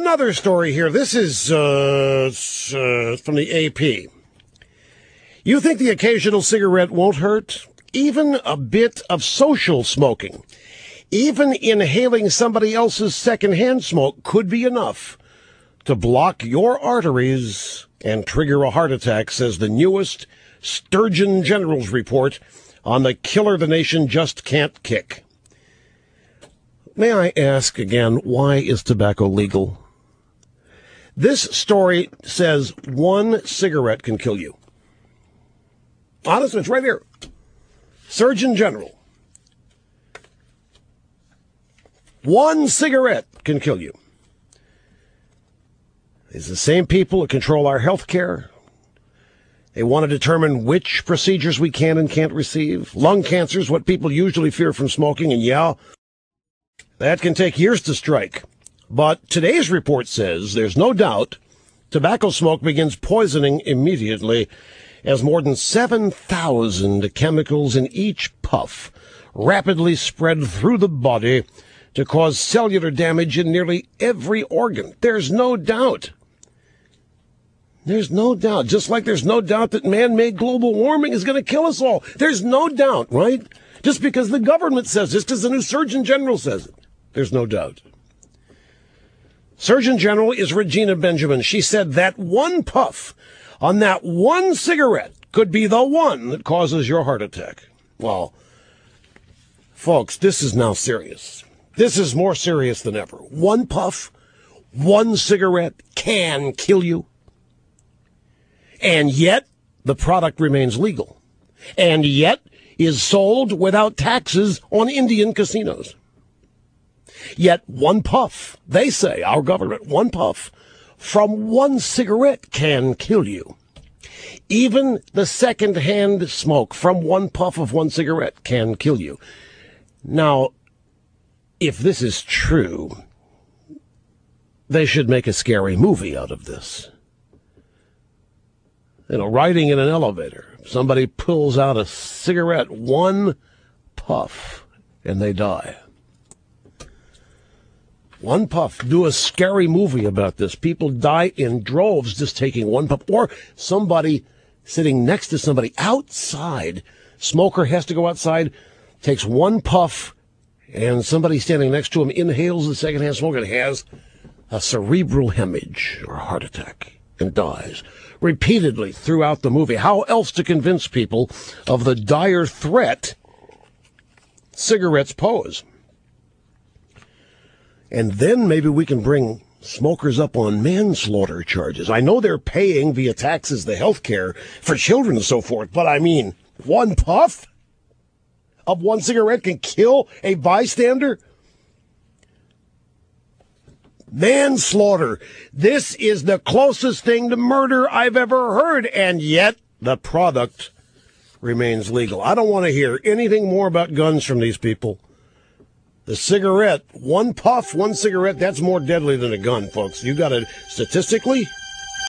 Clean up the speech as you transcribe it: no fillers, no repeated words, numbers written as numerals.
Another story here. This is from the AP. You think the occasional cigarette won't hurt? Even a bit of social smoking, even inhaling somebody else's secondhand smoke could be enough to block your arteries and trigger a heart attack, says the newest Surgeon General's report on the killer the nation just can't kick. May I ask again, why is tobacco legal? This story says one cigarette can kill you. Honestly, it's right here. Surgeon General. One cigarette can kill you. It's the same people that control our health care. They want to determine which procedures we can and can't receive. Lung cancer is what people usually fear from smoking, and yeah, that can take years to strike. But today's report says there's no doubt tobacco smoke begins poisoning immediately, as more than 7,000 chemicals in each puff rapidly spread through the body to cause cellular damage in nearly every organ. There's no doubt. There's no doubt. Just like there's no doubt that man-made global warming is going to kill us all. There's no doubt, right? Just because the government says, just because the new Surgeon General says it, there's no doubt. Surgeon General is Regina Benjamin. She said that one puff on that one cigarette could be the one that causes your heart attack. Well, folks, this is now serious. This is more serious than ever. One puff, one cigarette can kill you. And yet, the product remains legal. And yet, is sold without taxes on Indian casinos. Yet, one puff, they say, our government, one puff from one cigarette can kill you. Even the second-hand smoke from one puff of one cigarette can kill you. Now, if this is true, they should make a scary movie out of this. You know, riding in an elevator, somebody pulls out a cigarette, one puff, and they die. One puff. Do a scary movie about this. People die in droves just taking one puff. Or somebody sitting next to somebody outside. Smoker has to go outside, takes one puff, and somebody standing next to him inhales the secondhand smoke and has a cerebral hemorrhage or a heart attack and dies repeatedly throughout the movie. How else to convince people of the dire threat cigarettes pose? And then maybe we can bring smokers up on manslaughter charges. I know they're paying via taxes the health care for children and so forth, but I mean, one puff of one cigarette can kill a bystander? Manslaughter. This is the closest thing to murder I've ever heard, and yet the product remains legal. I don't want to hear anything more about guns from these people. The cigarette, one puff, one cigarette, that's more deadly than a gun, folks. You got to, statistically,